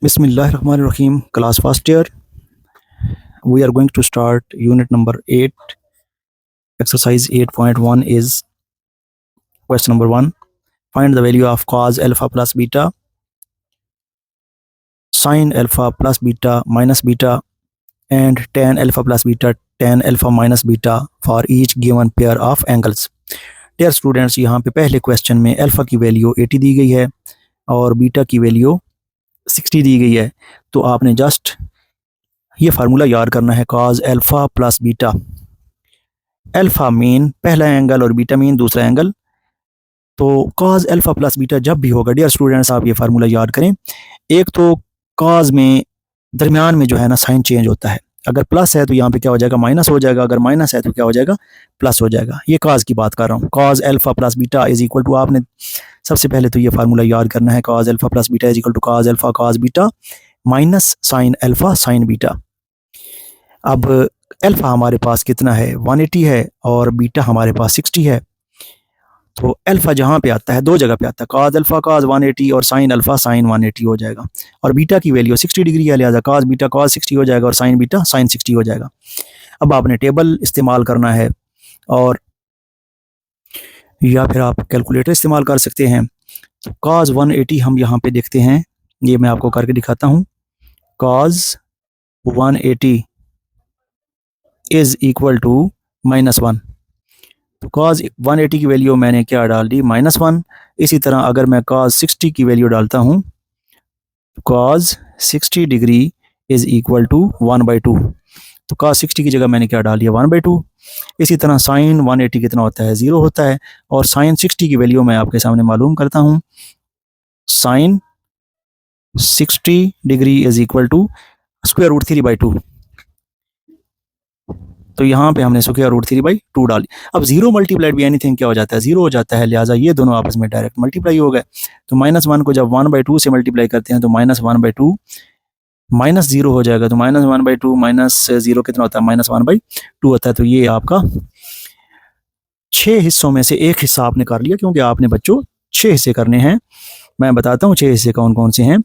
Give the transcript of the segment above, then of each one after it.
Bismillahirrahmanirrahim. Class first year. We are going to start unit number 8. Exercise 8.1 is question number 1. Find the value of cos alpha plus beta, sin alpha plus beta minus beta, and tan alpha plus beta, tan alpha minus beta for each given pair of angles. Dear students, यहाँ पे पहले question में alpha की value 80 दी गई है और beta की value 60 दी गई है। तो आपने जस्ट ये फार्मूला याद करना है, cos alpha plus beta. Alpha mean पहला एंगल और बीटा मीन दूसरा एंगल। तो कॉज अल्फा प्लस बीटा जब भी होगा, डियर स्टूडेंट्स, आप ये फार्मूला याद करें। एक तो कॉज में दरमियान में जो है ना साइन चेंज होता है। अगर प्लस है तो यहाँ पे क्या हो जाएगा, माइनस हो जाएगा। अगर माइनस है तो क्या हो जाएगा, प्लस हो जाएगा। ये कॉज की बात कर रहा हूँ। Cos alpha plus beta is equal to, आपने सबसे पहले तो ये फार्मूला याद करना है, cos alpha plus beta is equal to cos alpha cos beta minus sine alpha sine beta. अब अल्फा हमारे पास कितना है, 180 है, और बीटा हमारे पास 60 है। तो अल्फा जहाँ पे आता है, दो जगह पे आता है, कॉज अल्फा कॉज 180 और साइन अल्फा साइन 180 हो जाएगा। और बीटा की वैल्यू 60 डिग्री है, लिहाजा कॉज बीटा कॉज 60 हो जाएगा और साइन बीटा साइन 60 हो जाएगा। अब आपने टेबल इस्तेमाल करना है, और या फिर आप कैलकुलेटर इस्तेमाल कर सकते हैं। तो कॉज 180 हम यहाँ पे देखते हैं, ये मैं आपको करके दिखाता हूँ। Cos 180 is equal to -1। तो कॉज 180 की वैल्यू मैंने क्या डाल दी, -1। इसी तरह अगर मैं कॉज 60 की वैल्यू डालता हूँ, cos 60 degree is equal to 1/2। तो कॉज 60 की जगह मैंने क्या डाल दिया, 1/2। इसी तरह साइन 180 कितना होता है, 0 होता है। और साइन 60 की वैल्यू मैं आपके सामने मालूम करता हूँ, sine 60 degree is equal to square root 3/2। तो यहाँ पे हमने स्क्वायर रूट 3/2 डाली। अब 0 मल्टीप्लाइड भी एनीथिंग क्या हो जाता है, 0 हो जाता है, लिहाजा ये दोनों आपस में डायरेक्ट मल्टीप्लाई हो गए। तो -1 को जब 1/2 से मल्टीप्लाई करते हैं तो -1/2 -0 हो जाएगा। तो -1/2 -0 कितना होता है, -1/2 होता है। तो ये आपका 6 हिस्सों में से एक हिस्सा आपने कर लिया, क्योंकि आपने बच्चों 6 हिस्से करने हैं। मैं बताता हूँ 6 हिस्से कौन कौन से हैं।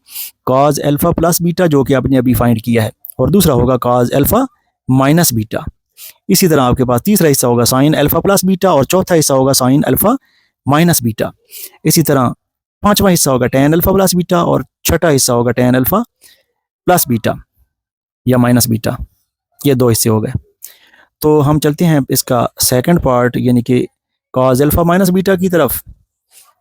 कॉज अल्फा प्लस बीटा जो कि आपने अभी फाइंड किया है, और दूसरा होगा कॉज अल्फा माइनस बीटा। इसी तरह आपके पास तीसरा हिस्सा होगा साइन अल्फा प्लस बीटा, और चौथा हिस्सा होगा साइन अल्फा माइनस बीटा। इसी तरह पांचवा हिस्सा होगा टैन अल्फा प्लस बीटा, और छठा हिस्सा होगा टैन अल्फा प्लस बीटा या माइनस बीटा। ये 2 हिस्से हो गए। तो हम चलते हैं इसका सेकंड पार्ट, यानी कि कॉज अल्फा माइनस बीटा की तरफ।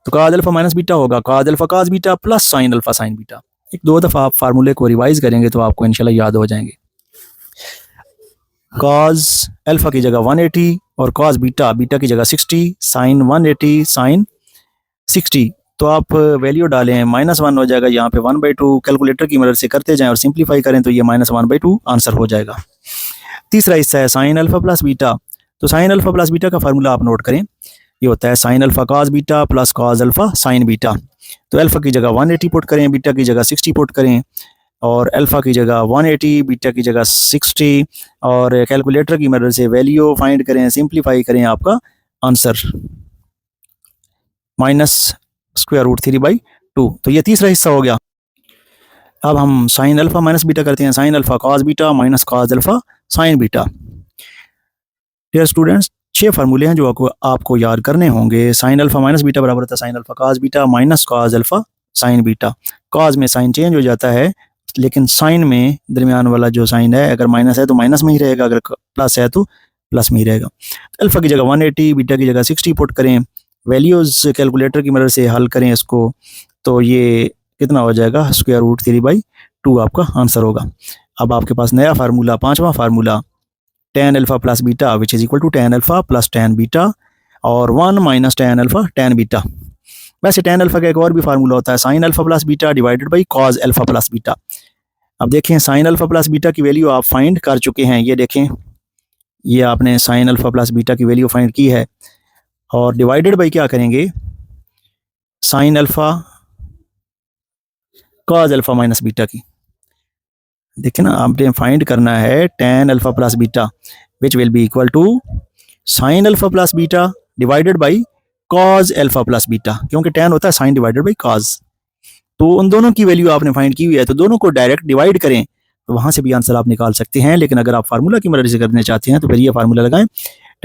तो कॉज अल्फा माइनस बीटा होगा cause alpha cos beta plus sine alpha sine beta. एक दो दफ़ा आप फार्मूले को रिवाइज करेंगे तो आपको इंशाल्लाह याद हो जाएंगे। कॉज अल्फा की जगह 180 और कॉज बीटा बीटा की जगह 60, साइन 180 साइन 60। तो आप वैल्यू डालें, -1 हो जाएगा, यहाँ पे 1/2 कैलकुलेटर की मदद से करते जाएं और सिंप्लीफाई करें तो ये -1/2 आंसर हो जाएगा। तीसरा हिस्सा है साइन अल्फा प्लस बीटा। तो साइन अल्फा प्लस बीटा का फार्मूला आप नोट करें, ये होता है sine alpha cos beta plus cos alpha sine beta. तो अल्फा की जगह 180 पुट करें, बीटा की जगह 60 पुट करें, और अल्फा की जगह 180, बीटा की जगह 60, और कैलकुलेटर की मदद से वैल्यू फाइंड करें, सिंप्लीफाई करें, आपका आंसर -√3/2। तो ये तीसरा हिस्सा हो गया। अब हम साइन अल्फा माइनस बीटा करते हैं, sine alpha cos beta minus cos alpha sine beta. Dear students, 6 फार्मूले हैं जो आपको याद करने होंगे। साइन अल्फा माइनस बीटा बराबर होता है sine alpha cos beta minus cos alpha sine beta. Cause में साइन चेंज हो जाता है, लेकिन साइन में दरमियान वाला जो साइन है, अगर माइनस है तो माइनस में ही रहेगा, अगर प्लस है तो प्लस में ही रहेगा। अल्फा की जगह 180, बीटा की जगह 60 पुट करें, वैल्यूज़ कैलकुलेटर की मदद से हल करें इसको, तो ये कितना हो जाएगा, √3/2 आपका आंसर होगा। अब आपके पास नया फार्मूला, पांचवा formula, tan alpha plus beta which is equal to tan alpha plus tan beta, और 1 minus tan alpha tan beta. वैसे tan अल्फा का एक और भी फार्मूला होता है, sine alpha plus beta divided by cos alpha plus beta. अब देखें, साइन अल्फा प्लस बीटा की वैल्यू आप फाइंड कर चुके हैं, ये देखें, ये आपने साइन अल्फा प्लस बीटा की वैल्यू फाइंड की है, और डिवाइडेड बाई क्या करेंगे, sine alpha cos alpha minus beta की। देखिए ना, आपने फाइंड करना है tan alpha plus beta which will be equal to sine alpha plus beta divided by cos alpha plus beta, क्योंकि tan होता है साइन डिवाइडेड बाई कॉज। तो उन दोनों की वैल्यू आपने फाइंड की हुई है, तो दोनों को डायरेक्ट डिवाइड करें तो वहाँ से भी आंसर आप निकाल सकते हैं। लेकिन अगर आप फार्मूला की मदद से करने चाहते हैं तो फिर ये फार्मूला लगाएं,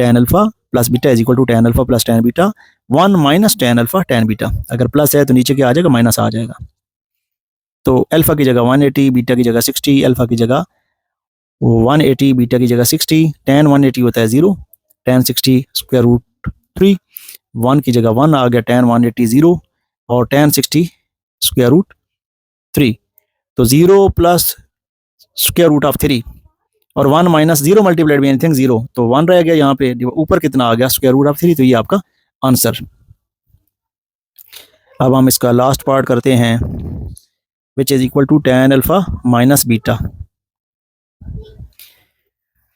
tan alpha plus beta is equal to tan alpha plus tan beta 1 minus tan alpha tan beta. अगर प्लस है तो नीचे क्या आ जाएगा, माइनस आ जाएगा। तो अल्फा की जगह 180, बीटा की जगह 60, अल्फा की जगह 180, बीटा की जगह 60, tan 180 होता है 0, tan 60 स्क्वायर रूट 3, 1 की जगह 1 आ गया, tan 180 0 और tan 60 स्क्वायर रूट 3। तो 0 प्लस स्क्वायर रूट ऑफ 3 और 1 माइनस 0 मल्टीप्लाइड बाय एनीथिंग 0, तो 1 रह गया यहाँ पे, ऊपर कितना आ गया, स्क्वायर रूट ऑफ 3, तो ये आपका आंसर। अब हम इसका लास्ट पार्ट करते हैं, which is equal to tan alpha minus beta.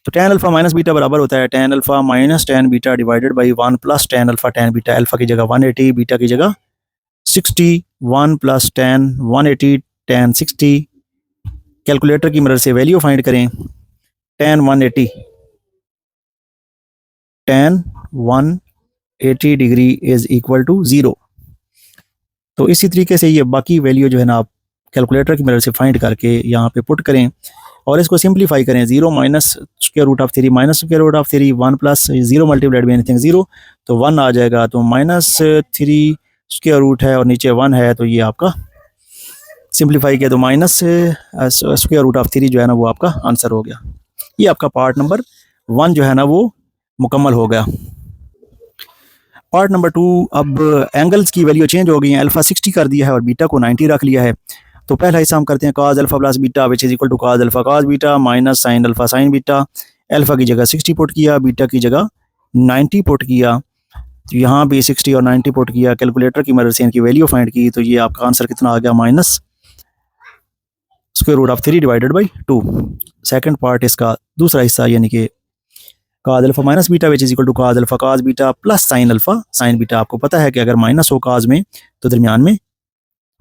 तो tan अल्फा माइनस बीटा बराबर होता है tan alpha minus tan beta divided by 1 plus tan alpha tan beta. Alpha की जगह 180, बीटा की जगह 60, 1 प्लस tan 180 tan 60। कैलकुलेटर की मदद से वैल्यू फाइंड करें, tan 180 degree is equal to 0। तो इसी तरीके से ये बाकी वैल्यू जो है ना आप कैलकुलेटर की मदद से फाइंड करके यहाँ पे पुट करें और इसको सिंप्लीफाई करें। 0 minus square root of 3 minus square root of 3, 1 plus 0 multiplied by anything 0, तो 1 आ जाएगा। तो -3 स्क्वायर रूट है और नीचे 1 है, तो ये आपका सिंप्लीफाई किया तो माइनस स्क्वायर रूट ऑफ 3 जो है ना वो आपका आंसर हो गया। ये आपका पार्ट नंबर 1 जो है ना वो मुकम्मल हो गया। पार्ट नंबर 2, अब एंगल्स की वैल्यू चेंज हो गई है, अल्फा 60 कर दिया है और बीटा को 90 रख लिया है। तो पहला हिस्सा हम करते हैं cos alpha plus beta which is equal to cos alpha cos beta minus sin alpha sin beta. Alpha की जगह 60 पुट किया, बीटा की जगह 90 पुट किया, तो यहाँ भी 60 और 90 पुट किया, कैलकुलेटर की मदद से इनकी वैल्यू फाइंड की, तो ये आपका आंसर कितना आ गया, minus square root of 3 divided by 2। Second part इसका दूसरा हिस्सा यानी कि cos alpha minus beta which is equal to cos alpha cos beta plus sin alpha sin beta. आपको पता है कि अगर माइनस हो cos में तो दरमियान में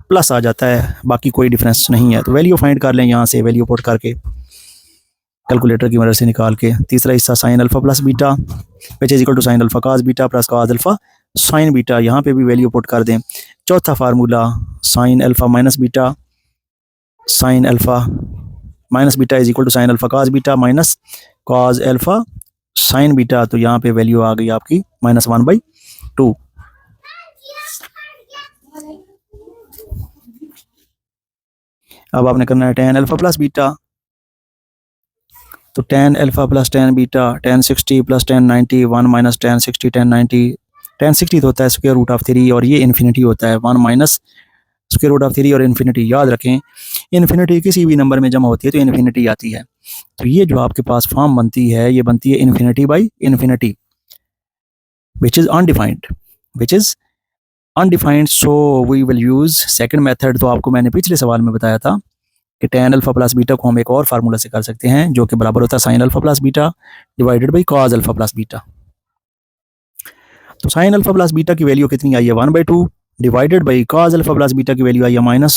प्लस आ जाता है, बाकी कोई डिफरेंस नहीं है। तो वैल्यू फाइंड कर लें, यहाँ से वैल्यू पुट करके कैलकुलेटर की मदद से निकाल के। तीसरा हिस्सा sin alpha plus beta which is equal to sin alpha cos beta plus cos alpha sin beta, यहाँ पे भी वैल्यू पुट कर दें। चौथा formula sin alpha minus beta sin alpha minus beta is equal to sin alpha cos beta minus cos alpha sin beta, तो यहाँ पे value आ गई आपकी -1/2। अब आपने करना है tan अल्फा प्लस बीटा, तो tan alpha plus tan beta tan 60 plus tan 90, 1 minus tan 60 tan 90। tan 60 तो होता है स्क्वायर रूट ऑफ 3 और ये इन्फिनिटी होता है 1 माइनस स्क्वायर रूट ऑफ 3 और इन्फिनिटी। याद रखें, इन्फिनिटी किसी भी नंबर में जमा होती है तो इन्फिनिटी आती है। तो ये जो आपके पास फॉर्म बनती है ये बनती है infinity by infinity which is undefined. So we will use second method. तो आपको मैंने पिछले सवाल में बताया था कि tan अल्फा प्लस बीटा को हम एक और फार्मूला से कर सकते हैं जो कि बराबर होता है sin alpha plus beta divided by cos alpha plus beta. तो sin अल्फा प्लस बीटा की वैल्यू कितनी आई है, 1/2 divided by cos alpha plus beta की वैल्यू आई है minus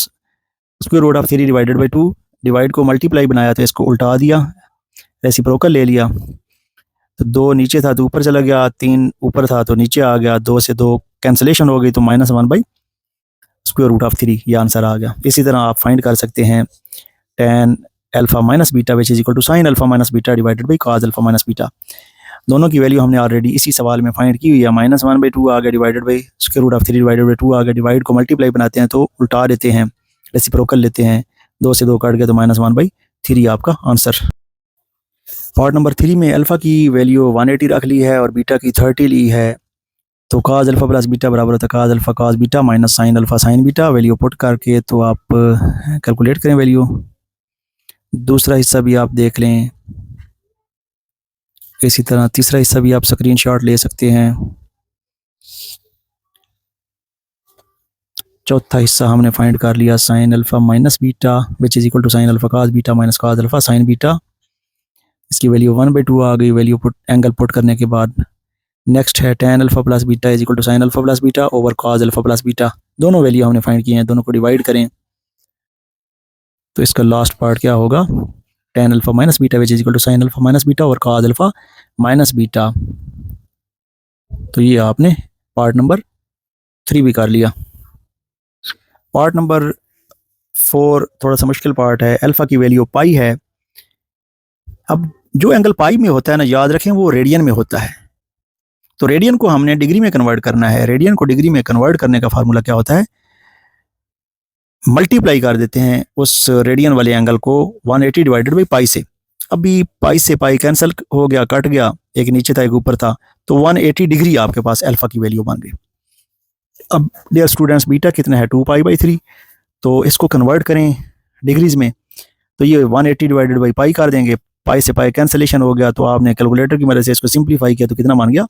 square root of 3 divided by 2। Divide को मल्टीप्लाई बनाया तो इसको उल्टा दिया, रेसिप्रोकल ले लिया, तो 2 नीचे था तो ऊपर चला गया, 3 ऊपर था तो नीचे आ गया, 2 से 2 कैंसिलेशन हो गई, तो -1 स्क्वायर रूट ऑफ 3 ये आंसर आ गया। इसी तरह आप फाइंड कर सकते हैं tan alpha minus beta which is equal to sin alpha minus beta divided by cos alpha minus beta. दोनों की वैल्यू हमने ऑलरेडी इसी सवाल में फाइंड की हुई है, -1/2 आ गया divided by square root of 3 divided by 2 आ गया। डिवाइड को मल्टीप्लाई बनाते हैं तो उल्टा देते हैं, रेसिप्रोकल लेते हैं, 2 से 2 कट गया तो -1/3 आपका आंसर। पार्ट नंबर 3 में अल्फा की वैल्यू 180 रख ली है और बीटा की 30 ली है। तो cos अल्फा प्लस बीटा बराबर होता है cos alpha cos beta minus sin alpha sin beta. Value put करके तो आप कैलकुलेट करें वैल्यू। दूसरा हिस्सा भी आप देख लें, इसी तरह तीसरा हिस्सा भी आप स्क्रीनशॉट ले सकते हैं। चौथा हिस्सा हमने फाइंड कर लिया sin alpha minus beta which is equal to sin alpha cos beta minus cos alpha sin beta. इसकी वैल्यू 1/2 आ गई वैल्यू पुट एंगल पुट करने के बाद। नेक्स्ट है tan alpha plus beta is equal to sin alpha plus beta over cos alpha plus beta. दोनों value हमने find किए हैं, दोनों को डिवाइड करें तो इसका लास्ट पार्ट क्या होगा, tan alpha minus beta which is equal to sin alpha minus beta और cos अल्फा माइनस बीटा। तो ये आपने पार्ट नंबर 3 भी कर लिया। पार्ट नंबर 4 थोड़ा सा मुश्किल पार्ट है। अल्फ़ा की वैल्यू पाई है। अब जो एंगल पाई में होता है ना, याद रखें वो रेडियन में होता है। तो रेडियन को हमने डिग्री में कन्वर्ट करना है। रेडियन को डिग्री में कन्वर्ट करने का फार्मूला क्या होता है, मल्टीप्लाई कर देते हैं उस रेडियन वाले एंगल को 180 डिवाइडेड बाई पाई से। अभी पाई से पाई कैंसिल हो गया, कट गया, एक नीचे था एक ऊपर था, तो 180 डिग्री आपके पास अल्फा की वैल्यू बन गई। अब डियर स्टूडेंट्स बीटा कितना है, 2 पाई/3, तो इसको कन्वर्ट करें डिग्रीज में, तो ये 180 डिवाइडेड बाई पाई कर देंगे। पाई से पाई कैंसिलेशन हो गया, तो आपने कैलकुलेटर की मदद से इसको सिंप्लीफाई किया तो कितना बन गया,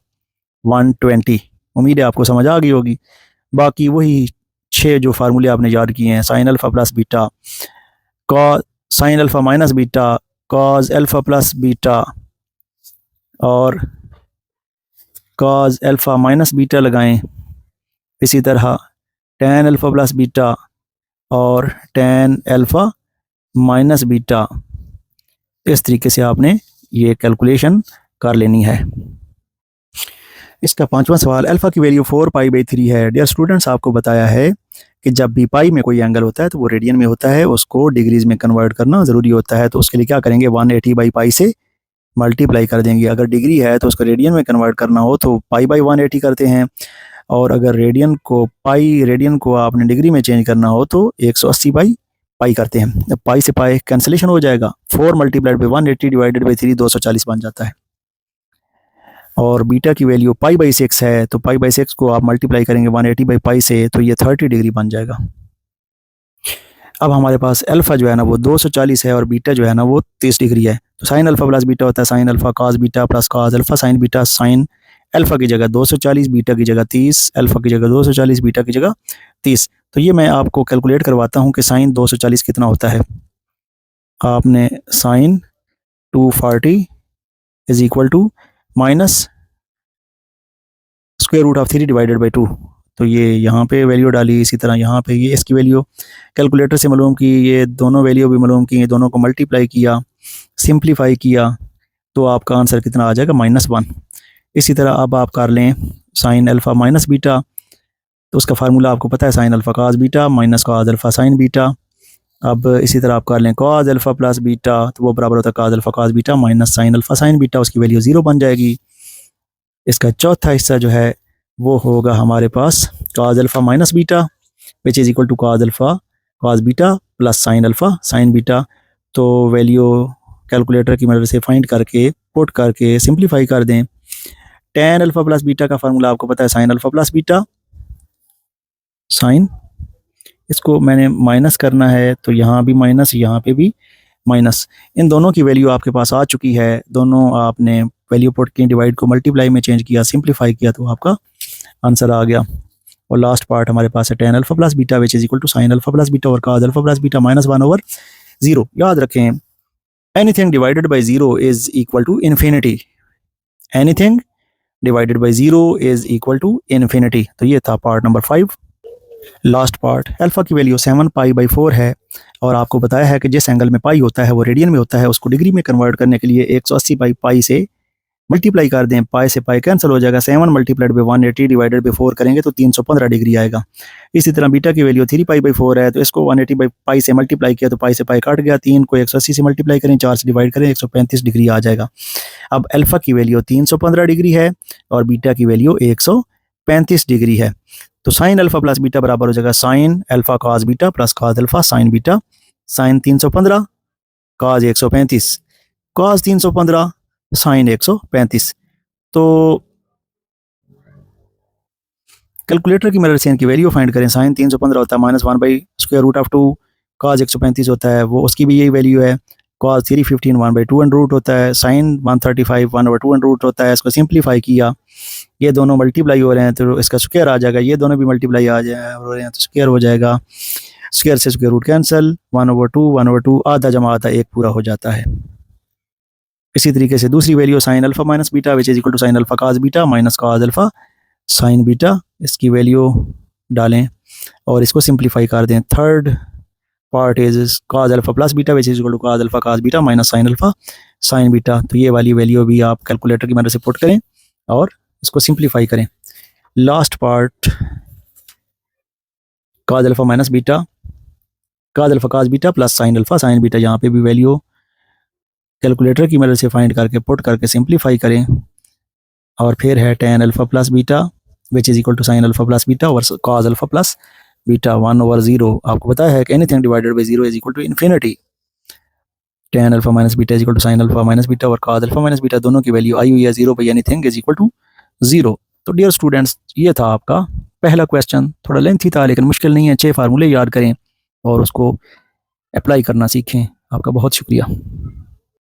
120। उम्मीद है आपको समझ आ गई होगी। बाकी वही 6 जो फार्मूले आपने याद किए हैं, sine alpha plus beta, sign alpha minus beta, cause alpha plus beta और कॉज अल्फा माइनस बीटा लगाएं। इसी तरह tan अल्फा प्लस बीटा और tan अल्फा माइनस बीटा, इस तरीके से आपने ये कैलकुलेशन कर लेनी है। इसका 5वां सवाल, अल्फा की वैल्यू 4 पाई/3 है। डियर स्टूडेंट्स, आपको बताया है कि जब भी पाई में कोई एंगल होता है तो वो रेडियन में होता है, उसको डिग्रीज में कन्वर्ट करना ज़रूरी होता है। तो उसके लिए क्या करेंगे, 180 बाई पाई से मल्टीप्लाई कर देंगे। अगर डिग्री है तो उसको रेडियन में कन्वर्ट करना हो तो पाई/180 करते हैं, और अगर रेडियन को आपने डिग्री में चेंज करना हो तो 180 बाई पाई करते हैं। जब पाई से पाई कैंसिलेशन हो जाएगा, 4 मल्टीप्लाइड बाई 180 डिवाइडेड बाई 3 240 बन जाता है। और बीटा की वैल्यू पाई/6 है, तो पाई/6 को आप मल्टीप्लाई करेंगे 180 बाई पाई से, तो ये 30 डिग्री बन जाएगा। अब हमारे पास अल्फा जो है ना वो 240 है और बीटा जो है ना वो 30 डिग्री है। तो साइन अल्फा प्लस बीटा होता है sine alpha cos beta plus cos alpha sine beta. Sine alpha की जगह 240, बीटा की जगह 30, अल्फा की जगह 240, बीटा की जगह 30। तो ये मैं आपको कैलकुलेट करवाता हूँ कि साइन 240 कितना होता है। आपने sine 240 is equal to minus square root of 3 divided by 2। तो ये यहाँ पे वैल्यू डाली, इसी तरह यहाँ पे ये इसकी वैल्यू कैलकुलेटर से मालूम की, ये दोनों वैल्यू भी मालूम की, ये दोनों को मल्टीप्लाई किया, सिंप्लीफाई किया, तो आपका आंसर कितना आ जाएगा, -1। इसी तरह अब आप कर लें साइन अल्फा माइनस बीटा, तो उसका फार्मूला आपको पता है, sine alpha cos beta minus cos alpha sine beta. अब इसी तरह आप कर लें काज अल्फा प्लस बीटा, तो वो बराबर होता है काज alpha cos beta minus sine alpha sine beta, उसकी वैल्यू 0 बन जाएगी। इसका चौथा हिस्सा जो है वो होगा हमारे पास cos alpha minus beta which is equal to cos alpha cos beta plus sine alpha sine beta. तो वैल्यू कैलकुलेटर की मदद से फाइंड करके पुट करके सिंप्लीफाई कर दें। tan अल्फा प्लस बीटा का फार्मूला आपको पता है, sine alpha plus beta sine, इसको मैंने माइनस करना है तो यहाँ भी माइनस, यहाँ पे भी माइनस। इन दोनों की वैल्यू आपके पास आ चुकी है, दोनों आपने वैल्यू पुट की, डिवाइड को मल्टीप्लाई में चेंज किया, सिंप्लीफाई किया, तो आपका आंसर आ गया। और लास्ट पार्ट हमारे पास है tan alpha plus beta which is equal to sine alpha plus beta और cos अल्फा प्लस बीटा -1/0। याद रखें, anything divided by 0 is equal to infinity. Anything divided by 0 is equal to infinity. तो ये था part number 5। Last part, alpha की value 7 पाई/4 है, और आपको बताया है कि जिस एंगल में पाई होता है वो रेडियन में होता है, उसको डिग्री में कन्वर्ट करने के लिए 180 बाई पाई से मल्टीप्लाई कर दें। पाई से पाई कैंसिल हो जाएगा, 7 मल्टीप्लाइड बाई 180 डिवाइडेड बाई 4 करेंगे तो 315 डिग्री आएगा। इसी तरह बीटा की वैल्यू 3 पाई/4 है, तो इसको 180 बाई पाई से मल्टीप्लाई किया तो पाई से पाई कट गया, 3 को 180 से मल्टीप्लाई करें, 4 से डिवाइड करें, 135 डिग्री आ जाएगा। अब अल्फा की वैल्यू 315 डिग्री है और बीटा की वैल्यू 135 डिग्री है। तो साइन अल्फा प्लस बीटा बराबर हो जाएगा sine alpha cos beta plus cos alpha sine beta. Sine 315 cos 135 cos 315 sine 135। तो कैलकुलेटर की मदद से इनकी वैल्यू फाइंड करें। साइन 315 होता है -1/√2, कॉस 135 होता है वो, उसकी भी यही वैल्यू है। कॉस 315 1/2 होता है, साइन 135 1/2 होता है। इसको सिंप्लीफाई किया, ये दोनों मल्टीप्लाई हो रहे हैं तो इसका स्क्वायर आ जाएगा, ये दोनों भी मल्टीप्लाई आ जाए हो रहे हैं तो स्क्वायर हो जाएगा। स्क्वायर से स्क्वायर रूट कैंसिल, 1/2 आधा जमा आधा 1 पूरा हो जाता है। इसी तरीके से दूसरी value sine alpha minus beta which is equal to sine alpha cos beta minus cos alpha sine beta, इसकी वैल्यू डालें और इसको सिंप्लीफाई कर दें। Third part is cos alpha plus beta which is equal to cos alpha cos beta minus sine alpha sine beta. तो ये वाली value भी आप कैलकुलेटर की मदद से पुट करें और इसको सिंप्लीफाई करें। लास्ट पार्ट काज अल्फा माइनस बीटा काज alpha cos beta plus sine alpha sine beta, यहाँ पे भी वैल्यू कैलकुलेटर की मदद से फाइंड करके पुट करके सिंप्लीफाई करें, और फिर है tan alpha plus beta which is equal to sine alpha plus beta और cos अल्फा प्लस बीटा 1/0। आपको पता है कि anything divided by 0 is equal to infinity. tan alpha minus beta is equal to sine alpha minus beta और cos alpha minus beta दोनों की value आई हुई है 0 by anything is equal to 0। तो डियर स्टूडेंट्स, ये था आपका पहला क्वेश्चन। थोड़ा लेंथी था लेकिन मुश्किल नहीं है। 6 फार्मूले याद करें और उसको अप्लाई करना सीखें। आपका बहुत शुक्रिया।